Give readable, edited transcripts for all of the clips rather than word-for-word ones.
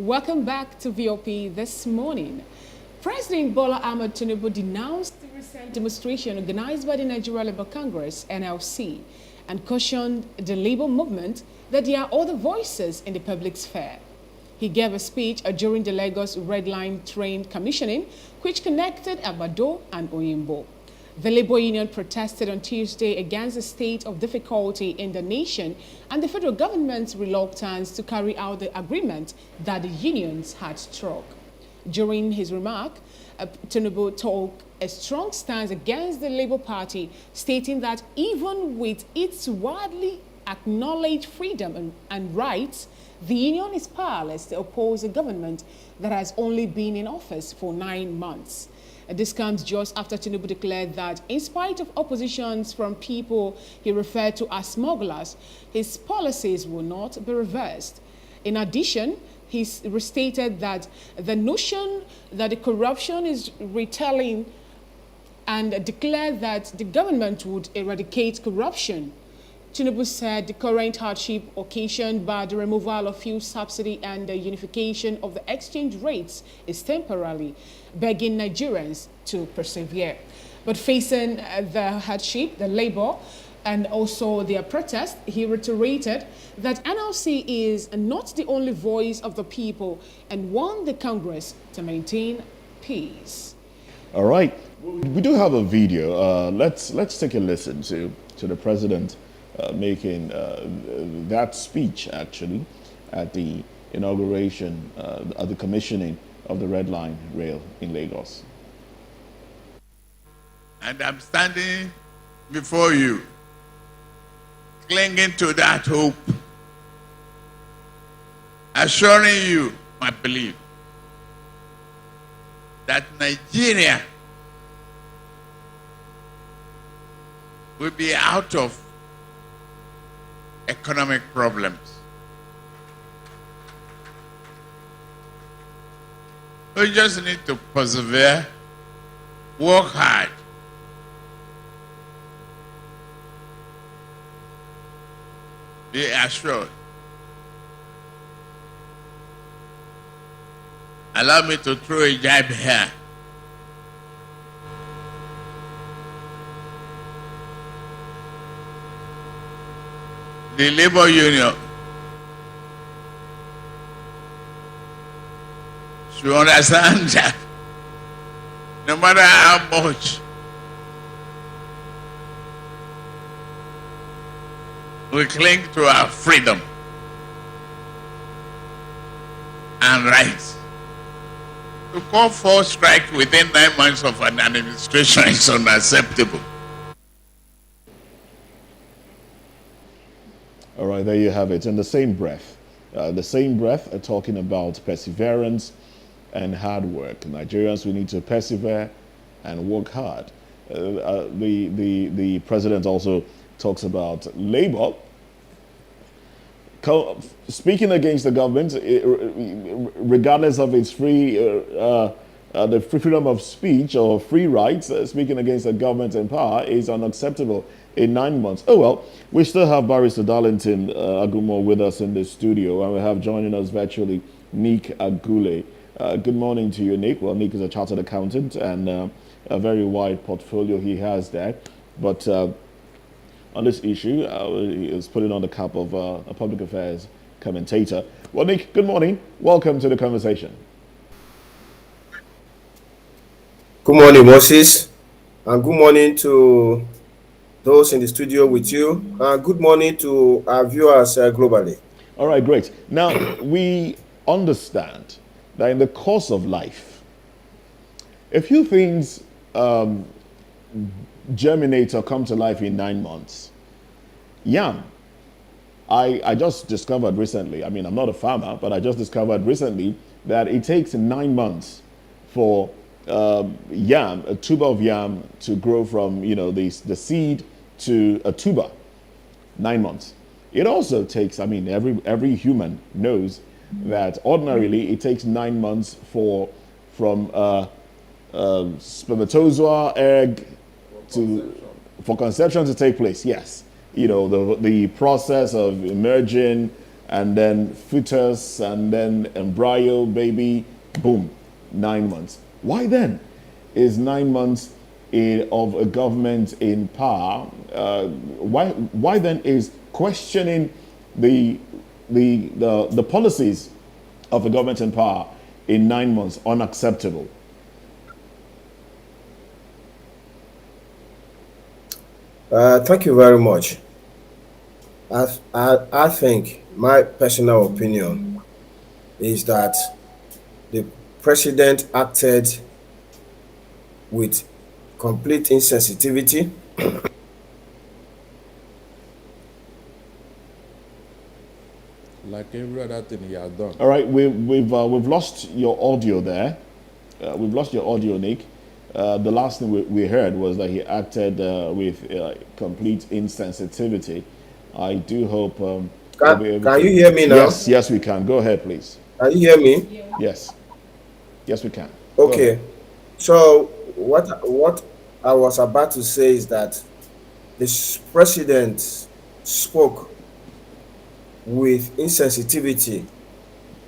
Welcome back to VOP this morning. President Bola Ahmed Tinubu denounced the recent demonstration organized by the Nigeria Labour Congress, NLC, and cautioned the labor movement that there are other voices in the public sphere. He gave a speech during the Lagos Red Line train commissioning, which connected Abado and Oyimbo. The labor union protested on Tuesday against the state of difficulty in the nation and the federal government's reluctance to carry out the agreement that the unions had struck. During his remark, Tinubu took a strong stance against the Labour Party, stating that even with its widely acknowledged freedom and rights, the union is powerless to oppose a government that has only been in office for 9 months. This comes just after Tinubu declared that in spite of oppositions from people he referred to as smugglers, his policies will not be reversed. In addition, he restated that the notion that the corruption is retelling and declared that the government would eradicate corruption. Tinubu said the current hardship occasioned by the removal of fuel subsidy and the unification of the exchange rates is temporary, begging Nigerians to persevere. But facing the hardship, the labor, and also their protest, he reiterated that NLC is not the only voice of the people and warned the Congress to maintain peace. All right, we do have a video. Let's take a listen to the president making that speech actually at the inauguration, at the commissioning of the Red Line rail in Lagos. And I'm standing before you, clinging to that hope, assuring you my belief that Nigeria will be out of economic problems. We just need to persevere, work hard, be assured. Allow me to throw a jab here. The labor union should understand that no matter how much we cling to our freedom and rights, to call for strike within 9 months of an administration is unacceptable. All right, there you have it. In the same breath, talking about perseverance and hard work. Nigerians, we need to persevere and work hard. The president also talks about labor. Speaking against the government, regardless of its the freedom of speech or free rights, speaking against the government in power is unacceptable in 9 months. Oh well, we still have Barrister Darlington Agumo with us in the studio, and we have joining us virtually Nick Agule. Good morning to you, Nick. Well, Nick is a chartered accountant and a very wide portfolio he has there. But on this issue, he is putting on the cap of a public affairs commentator. Well, Nick, good morning. Welcome to the conversation. Good morning, Moses, and good morning to those in the studio with you, and good morning to our viewers globally. All right, great. Now, we understand that in the course of life, a few things germinate or come to life in 9 months. Yam. I just discovered recently, I mean, I'm not a farmer, but I just discovered recently that it takes 9 months for yam, a tuber of yam, to grow from, the seed to a tuber. 9 months. It also takes, I mean, every human knows that ordinarily it takes 9 months from spermatozoa, egg, for conception to take place. Yes, the process of emerging, and then fetus, and then embryo, baby, boom, 9 months. Why then is 9 months of a government in power? Why then is questioning the policies of a government in power in 9 months unacceptable? Thank you very much. I think my personal opinion is that the president acted with complete insensitivity. Like every other thing he has done. All right, we've lost your audio there. We've lost your audio, Nick. The last thing we heard was that he acted with complete insensitivity. I do hope we'll be able Can to. you hear me now? Yes, yes, we can. Go ahead, please. Can you hear me? Yes, yes, we can. Go ahead. Okay. So what I was about to say is that the president spoke with insensitivity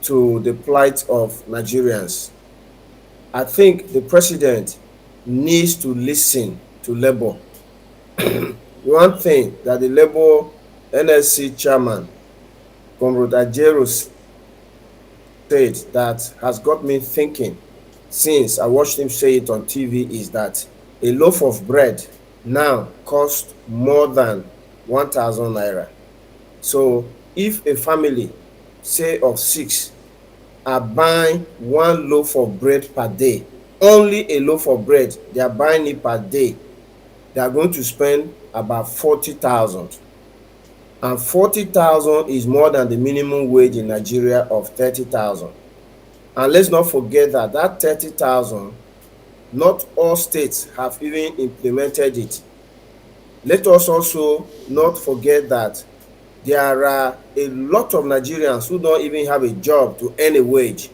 to the plight of Nigerians. I think the president needs to listen to Labour. One thing that the Labour NSC chairman, Comrade Ajero, said that has got me thinking since I watched him say it on TV is that a loaf of bread now costs more than 1,000 naira. So if a family, say of 6, are buying one loaf of bread per day, only a loaf of bread, they are buying it per day, they are going to spend about 40,000. And 40,000 is more than the minimum wage in Nigeria of 30,000. And let's not forget that that 30,000, not all states have even implemented it. Let us also not forget that there are a lot of Nigerians who don't even have a job to earn a wage.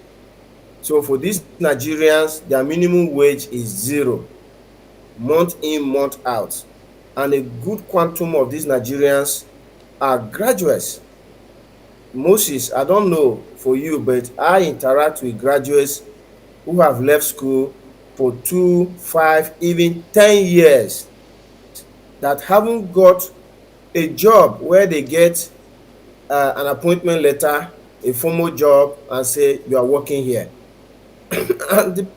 So for these Nigerians, their minimum wage is 0, month in, month out. And a good quantum of these Nigerians are graduates. Moses, I don't know for you, but I interact with graduates who have left school for 2, 5, even 10 years that haven't got a job where they get an appointment letter, a formal job, and say you are working here. And the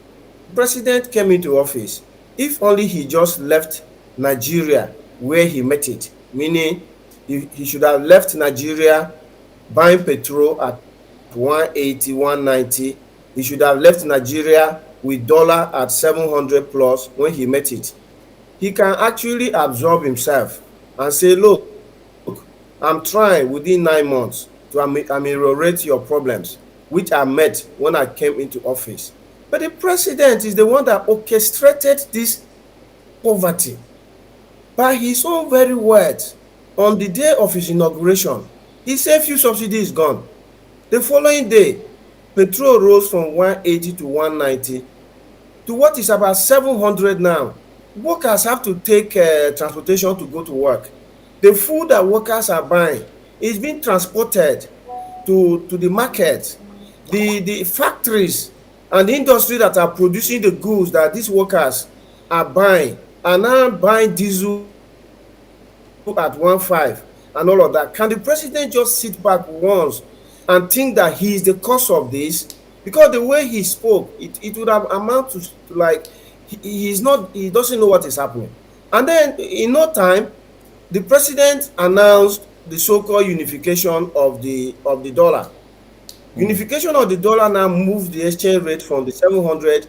president came into office. If only he just left Nigeria where he met it, meaning he should have left Nigeria buying petrol at 180, 190. He should have left Nigeria with dollar at 700 plus when he met it. He can actually absorb himself and say, look, I'm trying within 9 months to ameliorate your problems, which I met when I came into office. But the president is the one that orchestrated this poverty by his own very words. On the day of his inauguration, he said fuel subsidy is gone. The following day, petrol rose from 180 to 190 to what is about 700 now. Workers have to take transportation to go to work. The food that workers are buying is being transported to the market. The factories and the industry that are producing the goods that these workers are buying are now buying diesel at 1.5 and all of that. Can the president just sit back once and think that he is the cause of this? Because the way he spoke, it would have amount to like he doesn't know what is happening. And then in no time, the president announced the so-called unification of the dollar. Unification of the dollar now moved the exchange rate from the 700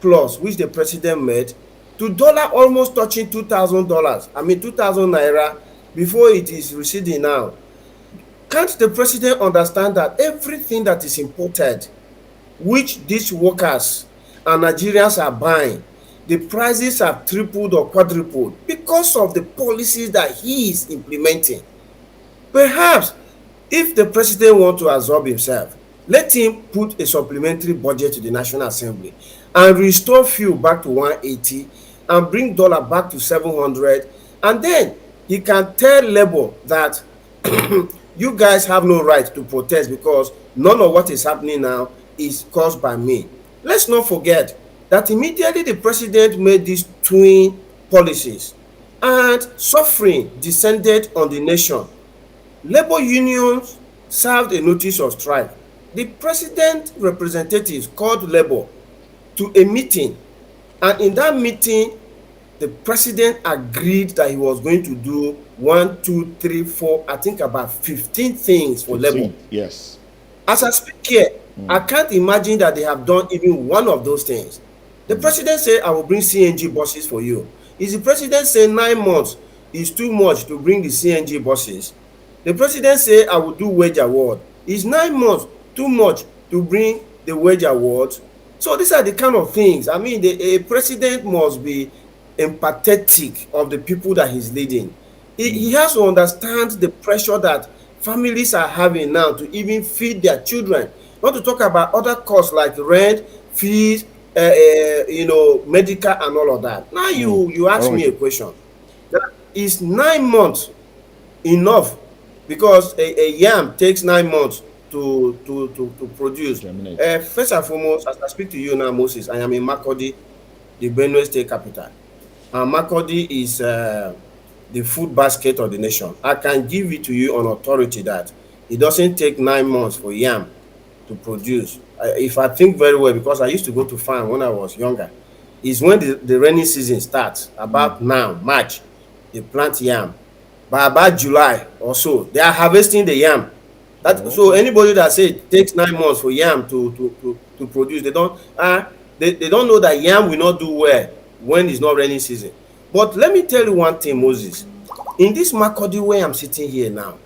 plus, which the president made, to dollar almost touching $2,000. I mean 2,000 naira before it is receding now. Can't the president understand that everything that is imported, which these workers and Nigerians are buying, the prices have tripled or quadrupled because of the policies that he is implementing? Perhaps if the president wants to absorb himself, let him put a supplementary budget to the National Assembly and restore fuel back to 180 and bring dollar back to 700, and then he can tell Labour that you guys have no right to protest because none of what is happening now is caused by me. Let's not forget that immediately the president made these twin policies and suffering descended on the nation. Labor unions served a notice of strike. The president representatives called labor to a meeting, and in that meeting the president agreed that he was going to do 1, 2, 3, 4, I think about 15 things for labor. Yes. As I speak here, I can't imagine that they have done even one of those things. The president said, I will bring CNG buses for you. Is the president saying 9 months is too much to bring the CNG buses? The president said, I will do wage award. Is 9 months too much to bring the wage awards? So these are the kind of things. I mean, a president must be empathetic of the people that he's leading. He has to understand the pressure that families are having now to even feed their children. Not to talk about other costs like rent, fees, medical and all of that. Now you ask me a question. Is 9 months enough? Because a yam takes 9 months to produce. First and foremost, as I speak to you now, Moses, I am in Makurdi, the Benue State capital. And Makurdi is the food basket of the nation. I can give it to you on authority that it doesn't take 9 months for yam to produce. If I think very well, because I used to go to farm when I was younger, is when the rainy season starts, about now, March, they plant yam. By about July or so, they are harvesting the yam. So anybody that say it takes 9 months for yam to produce, they don't know that yam will not do well when it's not rainy season. But let me tell you one thing, Moses. In this Makurdi where I'm sitting here now,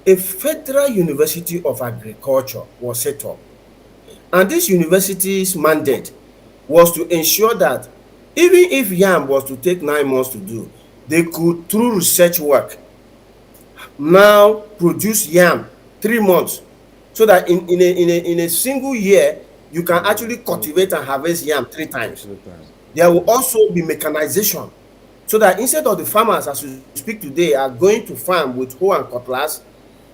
a Federal University of Agriculture was set up. And this university's mandate was to ensure that even if yam was to take 9 months to do, they could, through research work, now produce yam 3 months, so that in a single year you can actually cultivate and harvest yam 3 times. There will also be mechanization, so that instead of the farmers as we speak today are going to farm with hoe and cutlass,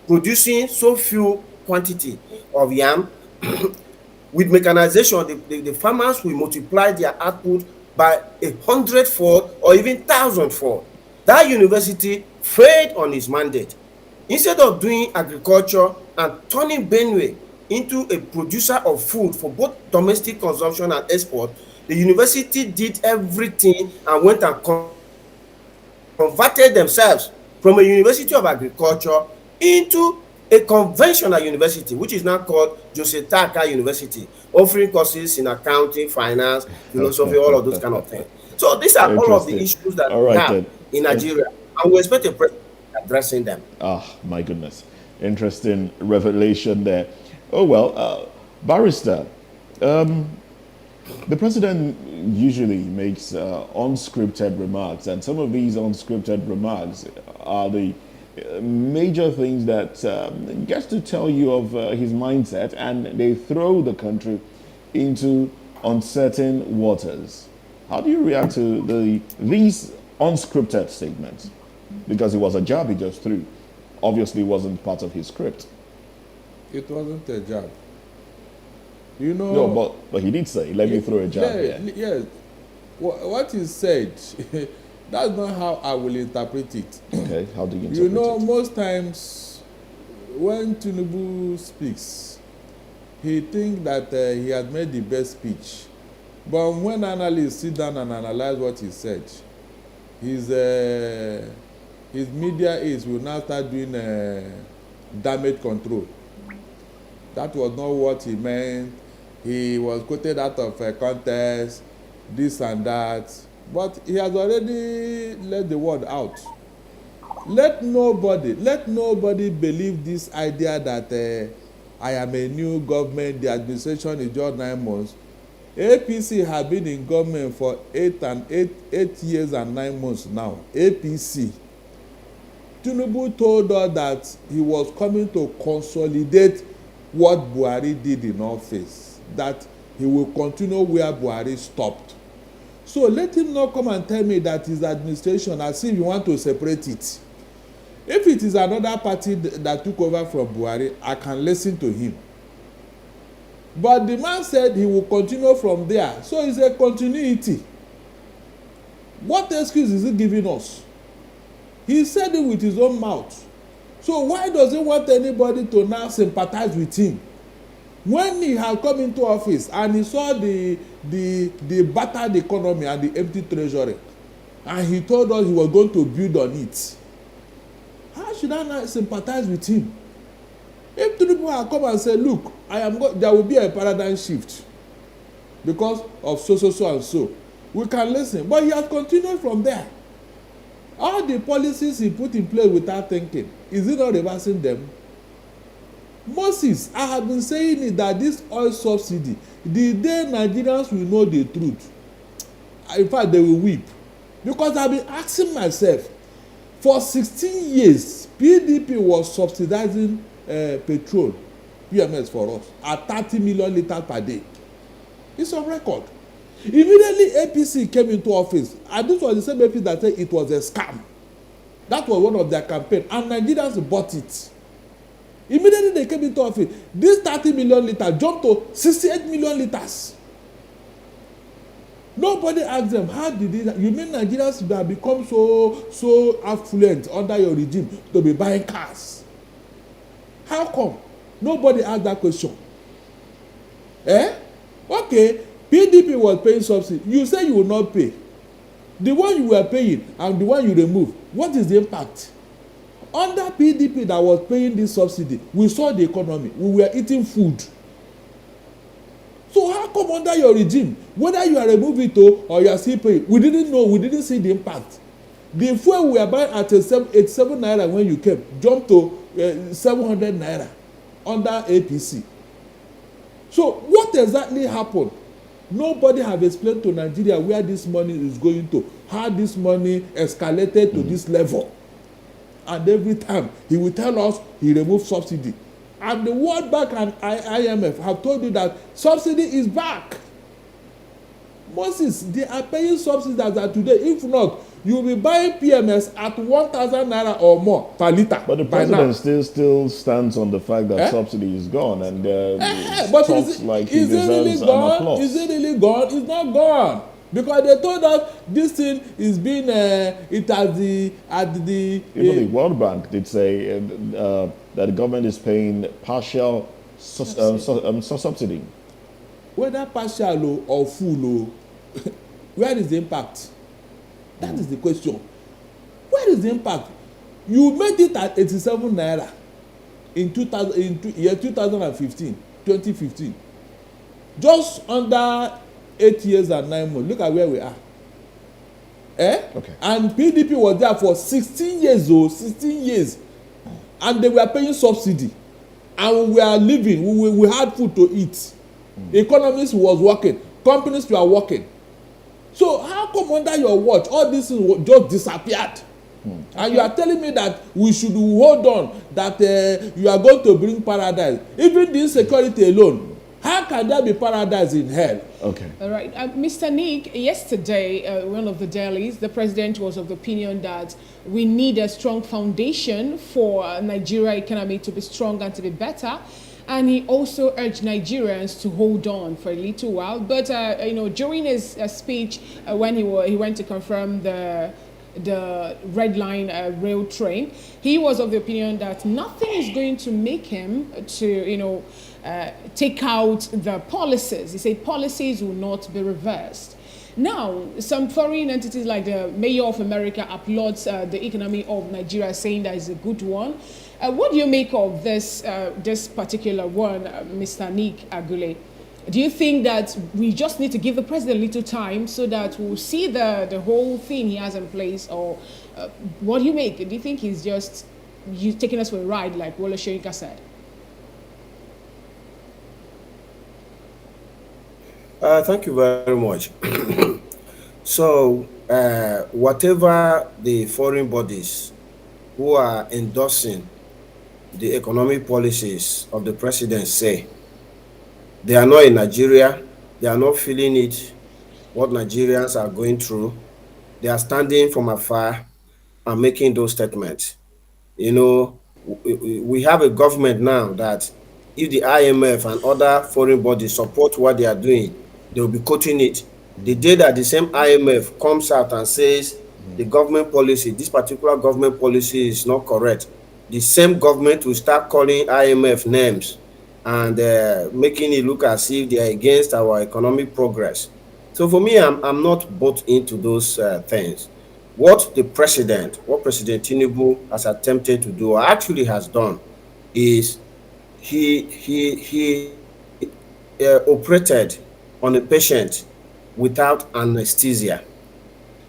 producing so few quantity of yam, with mechanization the farmers will multiply their output by 100-fold or even 1,000-fold. That university failed on its mandate. Instead of doing agriculture and turning Benue into a producer of food for both domestic consumption and export, the university did everything and went and converted themselves from a university of agriculture into a conventional university, which is now called Joseph Taka University, offering courses in accounting, finance, philosophy, all of those kind of things. So these are all of the issues that we have in Nigeria, and we expect a president addressing them. My goodness. Interesting revelation there. Oh, well, Barrister, the president usually makes unscripted remarks, and some of these unscripted remarks are the major things that gets to tell you of his mindset, and they throw the country into uncertain waters. How do you react to these unscripted statements? Because it was a jab he just threw. Obviously wasn't part of his script. It wasn't a jab. You know. No, but he did say, let me throw a jab here. Yes. What he said, that's not how I will interpret it. Okay, how do you interpret it? You know, most times when Tinubu speaks, he thinks that he has made the best speech. But when analysts sit down and analyze what he said, his media aides will now start doing damage control. That was not what he meant. He was quoted out of a contest, this and that. But he has already let the word out. Let nobody believe this idea that I am a new government, the administration is just 9 months. APC have been in government for 8 years and 9 months now. APC. Tinubu told us that he was coming to consolidate what Buhari did in office, that he will continue where Buhari stopped. So let him not come and tell me that his administration, as if you want to separate it. If it is another party that took over from Buhari, I can listen to him. But the man said he will continue from there. So it's a continuity. What excuse is he giving us? He said it with his own mouth. So why does he want anybody to now sympathize with him? When he had come into office and he saw the battered economy and the empty treasury, and he told us he was going to build on it, how should I not sympathize with him? If Tinubu had come and said, look, there will be a paradigm shift because of so and so, we can listen. But he has continued from there. All the policies he put in place without thinking, is he not reversing them? Moses, I have been saying it that this oil subsidy, the day Nigerians will know the truth, in fact they will weep. Because I have been asking myself, for 16 years, PDP was subsidizing petrol, PMS for us, at 30 million litres per day. It's on record. Immediately APC came into office, and this was the same APC that said it was a scam. That was one of their campaigns, and Nigerians bought it. Immediately they came into office, this 30 million litres jumped to 68 million litres. Nobody asked them, how did it? You mean Nigerians have become so affluent under your regime to be buying cars? How come? Nobody asked that question. Okay, PDP was paying subsidy. You say you will not pay. The one you were paying and the one you remove, what is the impact? Under PDP that was paying this subsidy, we saw the economy. We were eating food. So how come under your regime, whether you are removing it or you are still paying, we didn't know, we didn't see the impact. The fuel we were buying at 87 naira when you came jumped to 700 naira under APC. So what exactly happened? Nobody have explained to Nigeria where this money is going to, how this money escalated to this level. And every time he will tell us he removed subsidy. And the World Bank and IMF have told you that subsidy is back. Moses, they are paying subsidies as of today. If not, you will be buying PMS at 1,000 naira or more per litre. But the president still stands on the fact that subsidy is gone, and but talks like he deserves an applause. Is it really gone? It's not gone. Because they told us this thing is being Even the World Bank did say that the government is paying partial subsidy. Whether partial or full, where is the impact? That is the question. Where is the impact? You made it at 87 naira in 2015. Just under 8 years and 9 months. Look at where we are. Okay. And PDP was there for 16 years, 16 years. And they were paying subsidy. And we are living, we had food to eat. Economies was working. Companies were working. So how come under your watch all this just disappeared? And you are telling me that we should hold on, that you are going to bring paradise. Even the insecurity alone, how can there be paradise in hell? Okay. All right. Mr. Nick, yesterday, one of the dailies, the president was of the opinion that we need a strong foundation for Nigeria economy to be strong and to be better. And he also urged Nigerians to hold on for a little while. But, during his speech, when he went to confirm the Red Line rail train, he was of the opinion that nothing is going to make him to, take out the policies. He said policies will not be reversed. Now, some foreign entities like the Mayor of America applauds the economy of Nigeria, saying that it's a good one. What do you make of this particular one, Mr. Nick Agule? Do you think that we just need to give the president a little time so that we'll see the whole thing he has in place? Or what do you make? Do you think he's just taking us for a ride, like Wole Soyinka said? Thank you very much. So, whatever the foreign bodies who are endorsing the economic policies of the president say, they are not in Nigeria, they are not feeling it, what Nigerians are going through. They are standing from afar and making those statements. You know, we have a government now that if the IMF and other foreign bodies support what they are doing, they will be quoting it. The day that the same IMF comes out and says the government policy, this particular government policy is not correct, the same government will start calling IMF names and making it look as if they are against our economic progress. So for me, I'm not bought into those things. What President Tinubu has attempted to do, or actually has done, is he operated on a patient without anesthesia.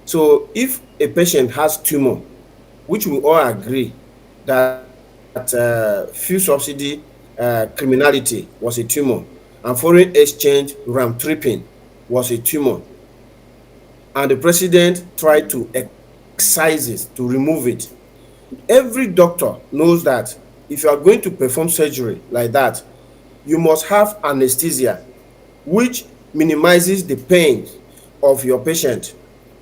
So if a patient has tumor, which we all agree that fuel subsidy criminality was a tumor, and foreign exchange round tripping was a tumor, and the president tried to excise it, to remove it. Every doctor knows that if you are going to perform surgery like that, you must have anesthesia, which minimizes the pain of your patient.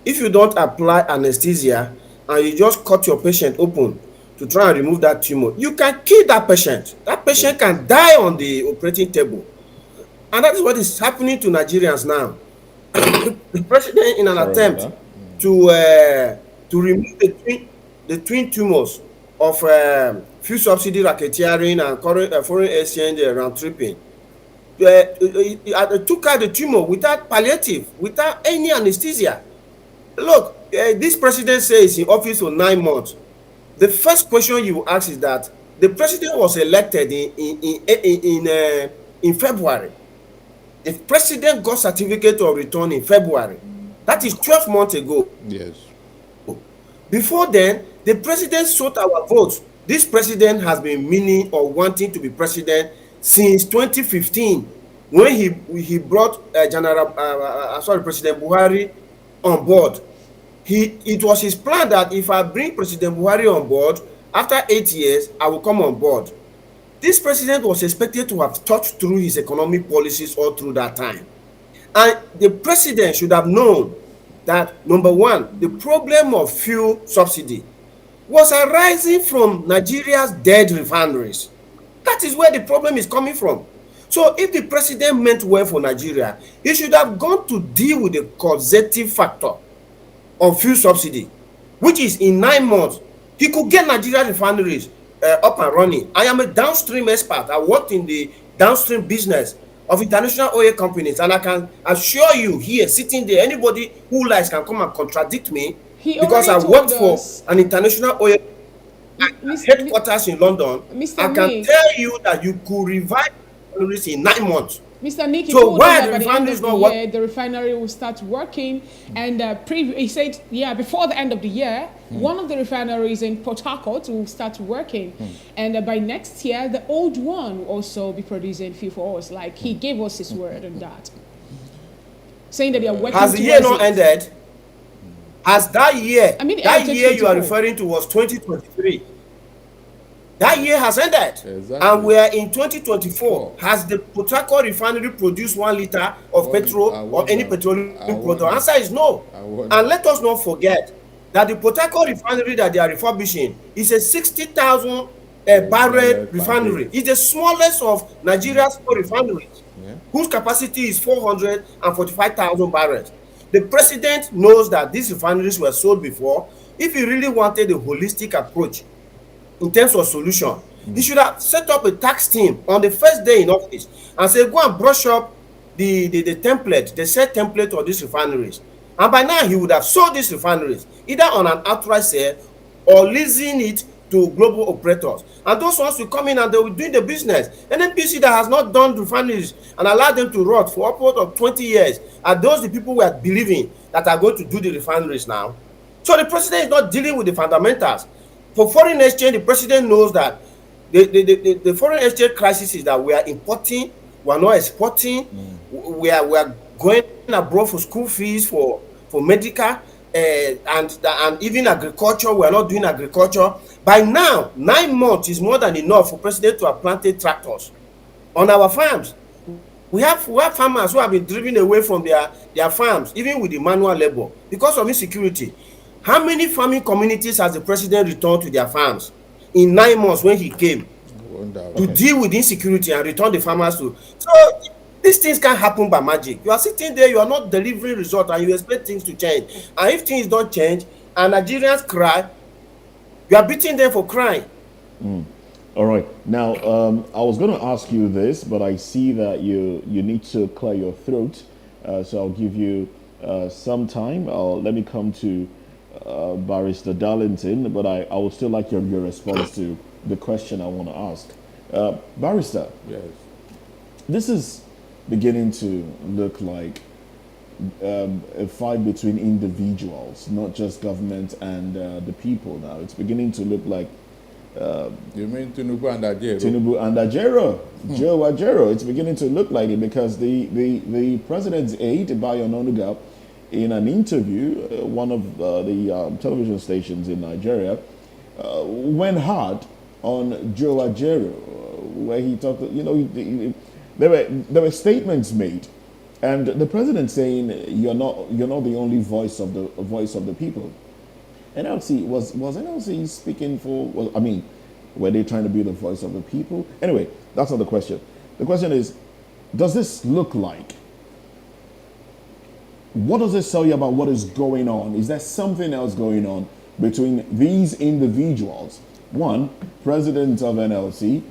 If you don't apply anesthesia and you just cut your patient open to try and remove that tumor, you can kill that patient. That patient can die on the operating table. And that is what is happening to Nigerians now. The president, in an Sorry about attempt that. to remove the twin tumors of fuel subsidy racketeering and foreign exchange round tripping, took out the tumor without palliative, without any anesthesia. Look, this president says in office for 9 months. The first question you ask is that the president was elected in February. The president got certificate of return in February. That is 12 months ago. Yes. Before then, the president sought our votes. This president has been meaning or wanting to be president since 2015, when he brought President Buhari on board. It was his plan that if I bring President Buhari on board, after 8 years, I will come on board. This president was expected to have thought through his economic policies all through that time. And the president should have known that, number one, the problem of fuel subsidy was arising from Nigeria's dead refineries. That is where the problem is coming from. So if the president meant well for Nigeria, he should have gone to deal with the causative factor of fuel subsidy, which is in 9 months, he could get Nigeria refineries up and running. I am a downstream expert. I worked in the downstream business of international oil companies, and I can assure you here, sitting there, anybody who likes can come and contradict me, because I worked for an international oil headquarters in London. I can tell you that you could revive refineries in 9 months. Mr. Nick, so why the refinery is not working? The refinery will start working, and he said, before the end of the year, one of the refineries in Port Harcourt will start working, and by next year, the old one will also be producing fuel for us. Like he gave us his word on that, saying that they are working. Has the year not ended? Has that year? I mean, that year you are referring to was 2023. That year has ended. Exactly. And we are in 2024. Has the Port Harcourt refinery produced 1 liter of petrol or any petroleum product? The answer is no. And let us not forget that the Port Harcourt refinery that they are refurbishing is a 60,000 barrel refinery. It's the smallest of Nigeria's refineries, whose capacity is 445,000 barrels. The president knows that these refineries were sold before. If he really wanted a holistic approach in terms of solution, he should have set up a tax team on the first day in office and say, go and brush up the template, the set template of these refineries. And by now, he would have sold these refineries, either on an outright sale or leasing it to global operators. And those ones will come in and they will do the business. NNPC that has not done refineries and allowed them to rot for upwards of 20 years, are those the people we are believing that are going to do the refineries now? So the president is not dealing with the fundamentals. For foreign exchange, the president knows that the foreign exchange crisis is that we are importing, we are not exporting, we are going abroad for school fees, for medical, and even agriculture. We are not doing agriculture. By now, 9 months is more than enough for president to have planted tractors on our farms. We have farmers who have been driven away from their farms, even with the manual labor, because of insecurity. How many farming communities has the president returned to their farms? in 9 months when he came Wonder. to deal with insecurity and return the farmers to. So these things can't happen by magic. You are sitting there, you are not delivering results, and you expect things to change. And if things don't change and Nigerians cry, you are beating them for crying. All right. Now, I was going to ask you this, but I see that you need to clear your throat. So I'll give you some time. Let me come to Barrister Darlington, but I would still like your response to the question I want to ask. Barrister, Yes. this is beginning to look like a fight between individuals, not just government and the people now. It's beginning to look like You mean Tinubu and Ajero? Tinubu and Ajero, Joe Ajero. It's beginning to look like it because the president's aide, Bayo Ononuga, in an interview, one of the television stations in Nigeria, went hard on Joe Ajero, where he talked, there were statements made, and the president saying you're not the only voice of the people. NLC was NLC speaking for? Well, I mean, were they trying to be the voice of the people? Anyway, that's not the question. The question is, does this look like? What does this tell you about what is going on? Is there something else going on between these individuals? One, president of NLC,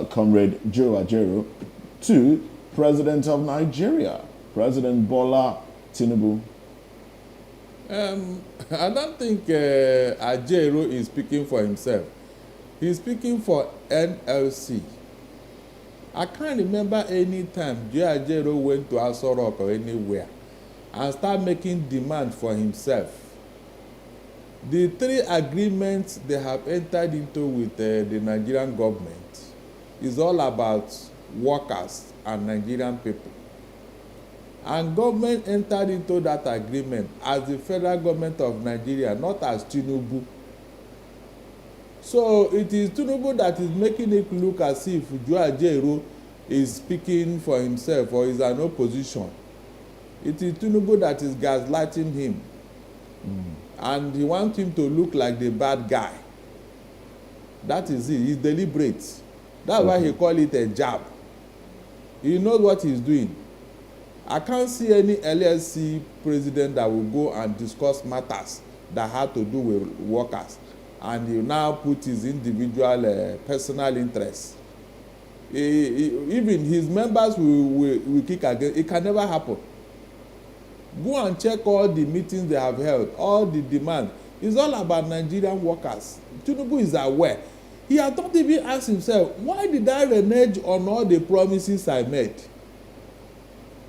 Comrade Joe Ajero. Two, president of Nigeria, President Bola Tinubu. I don't think Ajero is speaking for himself. He's speaking for NLC. I can't remember any time Joe Ajero went to Aso Rock or anywhere and start making demand for himself. The three agreements they have entered into with the Nigerian government is all about workers and Nigerian people. And government entered into that agreement as the federal government of Nigeria, not as Tinubu. So it is Tinubu that is making it look as if Joe Ajero is speaking for himself or is an opposition. It is Tinubu that is gaslighting him. And he wants him to look like the bad guy. That is it. He's deliberate. That's why he call it a jab. He knows what he's doing. I can't see any LSC president that will go and discuss matters that have to do with workers, and he now put his individual personal interests. Even his members will kick against. It can never happen. Go and check all the meetings they have held, all the demands. It's all about Nigerian workers. Tinubu is aware. He has not even asked himself, why did I renege on all the promises I made?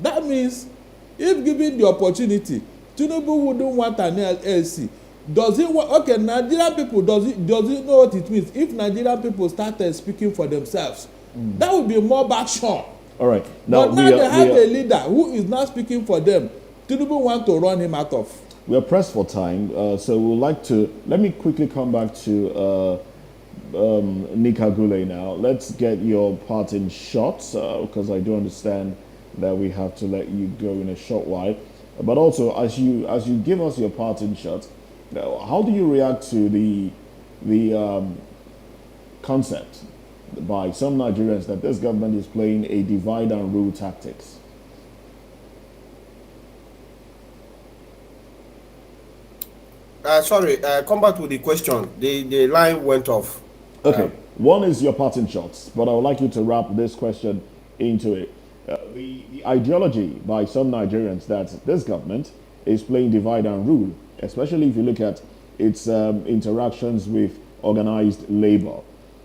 That means, if given the opportunity, Tinubu wouldn't want an LLC. Does he want? Okay, Nigerian people, does he know what it means? If Nigerian people started speaking for themselves, that would be more backshot. All right. But now they have a leader who is not speaking for them. Tinubu want to run him out of. We are pressed for time, so we'd like to. Let me quickly come back to Nika Gule now. Let's get your parting shots because I do understand that we have to let you go in a short while. But also, as you give us your parting shots, how do you react to the concept by some Nigerians that this government is playing a divide and rule tactics? Sorry, come back to the question. The line went off. Okay, one is your parting shots, but I would like you to wrap this question into it. The ideology by some Nigerians that this government is playing divide and rule, especially if you look at its interactions with organized labor.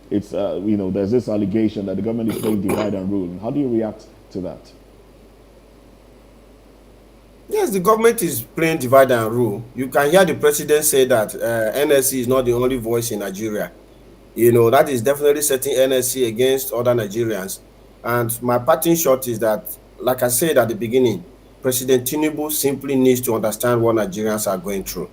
It's there's this allegation that the government is playing divide and rule. How do you react to that? Yes, the government is playing divide and rule. You can hear the president say that NSC is not the only voice in Nigeria. That is definitely setting NSC against other Nigerians. And my parting shot is that, like I said at the beginning, President Tinubu simply needs to understand what Nigerians are going through.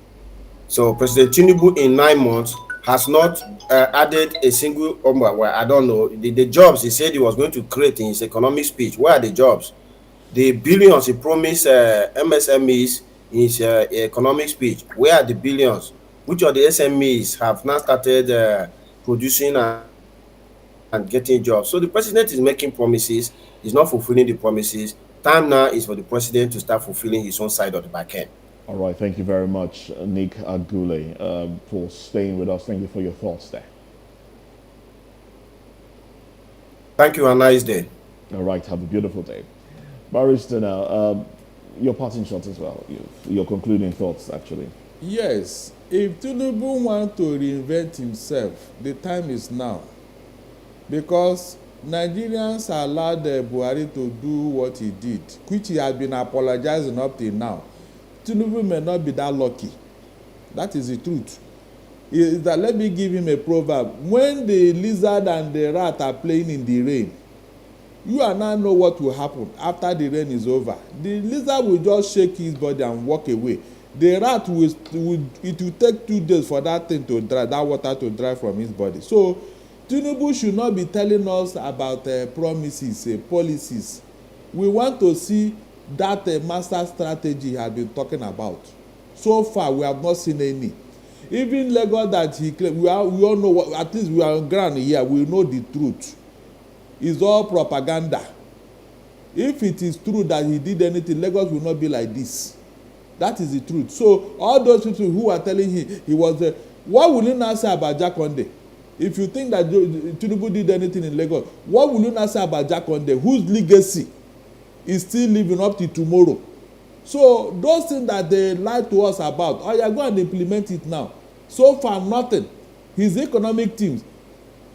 So President Tinubu in 9 months has not added a single, well, I don't know, the jobs he said he was going to create in his economic speech. Where are the jobs? The billions he promised MSMEs in his economic speech. Where are the billions? Which of the SMEs have now started producing and getting jobs. So the president is making promises, he's not fulfilling the promises. Time now is for the president to start fulfilling his own side of the back end. All right, thank you very much, Nick Agule, for staying with us. Thank you for your thoughts there. Thank you, and nice day. All right, have a beautiful day. Barrister, now, your parting shots as well, your concluding thoughts, actually. Yes, if Tinubu wants to reinvent himself, the time is now. Because Nigerians allowed Buhari to do what he did, which he has been apologizing up till now. Tinubu may not be that lucky. That is the truth. Is that, let me give him a proverb. When the lizard and the rat are playing in the rain, you and I know what will happen after the rain is over. The lizard will just shake his body and walk away. The rat it will take 2 days for that thing to dry, that water to dry from his body. So Tinubu should not be telling us about promises, policies. We want to see that master strategy he has been talking about. So far, we have not seen any. Even Lagos that he claimed, we all know what, at least we are on ground here, we know the truth. It's all propaganda. If it is true that he did anything, Lagos will not be like this. That is the truth. So all those people who are telling him he was what will you now say about Jakonde? If you think that Tinubu did anything in Lagos, what will you now say about Jakonde, whose legacy is still living up to tomorrow? So those things that they lied to us about, oh yeah, go and implement it now. So far, nothing. His economic teams,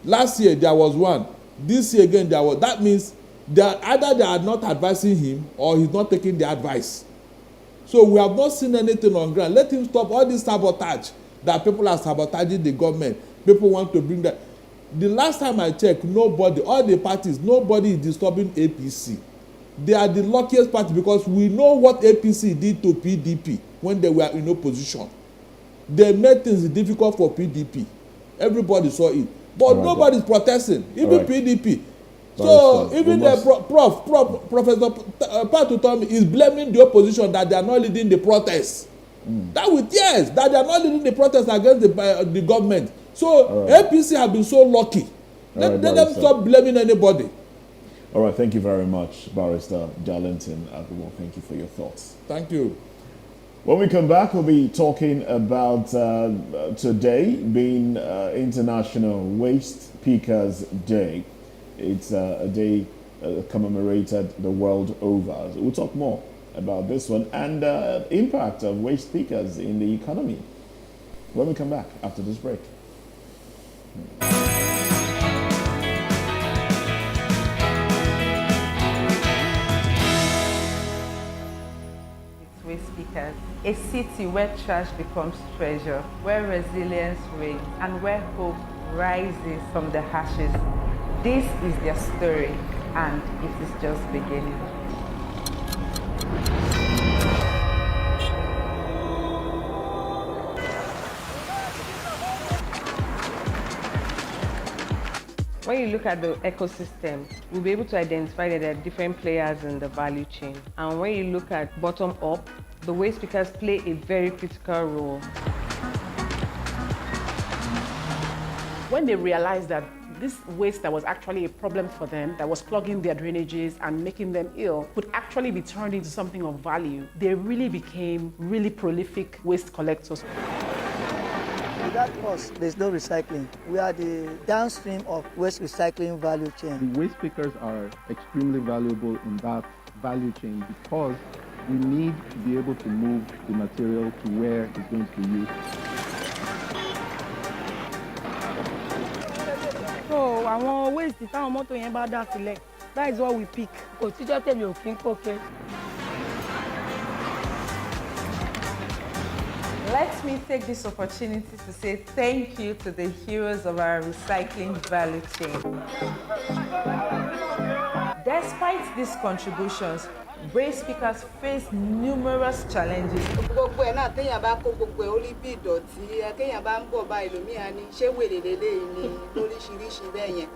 last year there was one, this year again there was. That means that either they are not advising him or he's not taking the advice. So we have not seen anything on ground. Let him stop all this sabotage that people are sabotaging the government. People want to bring that. The last time I checked, nobody, all the parties, nobody is disturbing APC. They are the luckiest party because we know what APC did to PDP when they were in opposition. They made things difficult for PDP. Everybody saw it. But nobody is protesting, even PDP. So even the Professor Patutomi is blaming the opposition that they are not leading the protests. That with yes, that they are not leading the protests against the government. So APC have been so lucky. Let them stop blaming anybody. All right, thank you very much, Barrister Darlington Agbo. Thank you for your thoughts. Thank you. When we come back, we'll be talking about today being International Waste Pickers Day. It's a day commemorated the world over. So we'll talk more about this one and the impact of waste pickers in the economy when we come back after this break. Waste pickers, a city where trash becomes treasure, where resilience reigns, and where hope rises from the ashes. This is their story, and it is just beginning. When you look at the ecosystem, we'll be able to identify that there are different players in the value chain. And when you look at bottom up, the waste pickers play a very critical role. When they realized that this waste that was actually a problem for them, that was clogging their drainages and making them ill, could actually be turned into something of value, they really became really prolific waste collectors. Without us, there's no recycling. We are the downstream of waste recycling value chain. The waste pickers are extremely valuable in that value chain because we need to be able to move the material to where it's going to be used. So àwọn waste táwọn mọ́tò yẹn bá dá sílẹ̀, that is what we pick. Kò tíjọ́ tèmi ò kí ń kókè. Let me take this opportunity to say thank you to the heroes of our recycling value chain. Despite these contributions, waste pickers face numerous challenges. Gbogbo ẹ̀ náà téèyàn bá kó gbogbo ẹ̀ ó rí bí ìdọ̀tí, téèyàn bá ń bọ̀ bá ẹlòmíà ní ṣé wèrè lélẹ́yìí ni lóríṣiríṣi bẹ́ẹ̀ yẹn.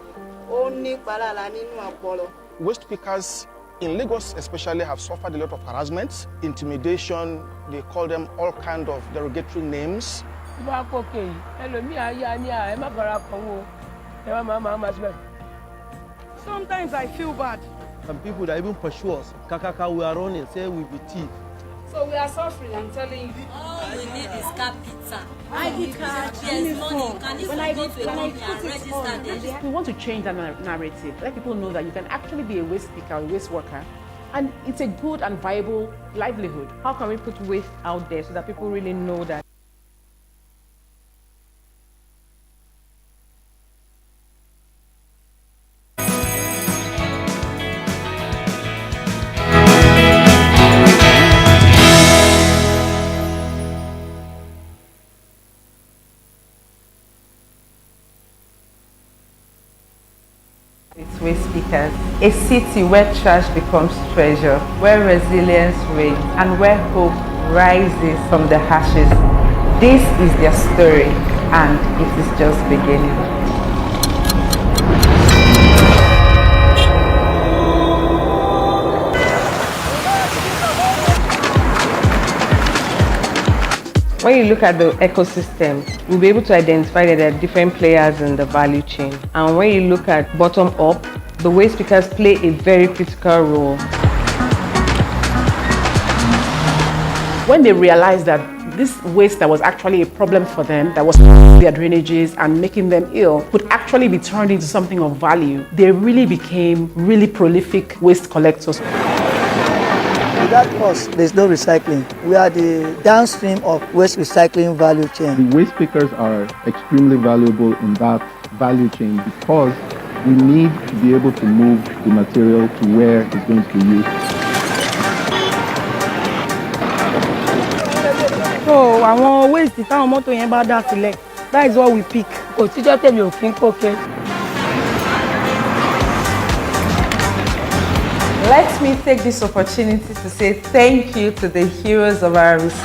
Ó ní ìpalára nínú ọpọlọ. Waste pickers in Lagos especially have suffered a lot of harassment, intimidation. They call them all kinds of derogatory names. tí wọ́n á kó kéyìí ẹlòmíì ayé á ní ẹ má fara kan wo ẹ má ṣe bẹ́ẹ̀. Sometimes I feel bad. Some people that even pursue us, kakaka, we are running, say we be thief. So we are suffering, I'm telling you. All we need is capital. ID card, yes, money. Can you go to a company and register there? We want to change that narrative. Let people know that you can actually be a waste picker, a waste worker, and it's a good and viable livelihood. How can we put waste out there so that people really know that? It's waste pickers. A city where trash becomes treasure, where resilience reigns, and where hope rises from the ashes. This is their story, and it is just beginning. When you look at the ecosystem, we'll be able to identify that there are different players in the value chain. And when you look at bottom up, the waste pickers play a very critical role. When they realized that this waste that was actually a problem for them, that was their drainages and making them ill, could actually be turned into something of value, they really became really prolific waste collectors. Without us, there's no recycling. We are the downstream of waste recycling value chain. The waste pickers are extremely valuable in that value chain because we need to be able to move the material to where it's going to be used. So àwọn waste táwọn mọ́tò yẹn bá dá sílẹ̀, that is what we pick. Kò tíjọ́ tèmi ò kí ń kókè. Let me take this opportunity to say thank you to the heroes of our recycling.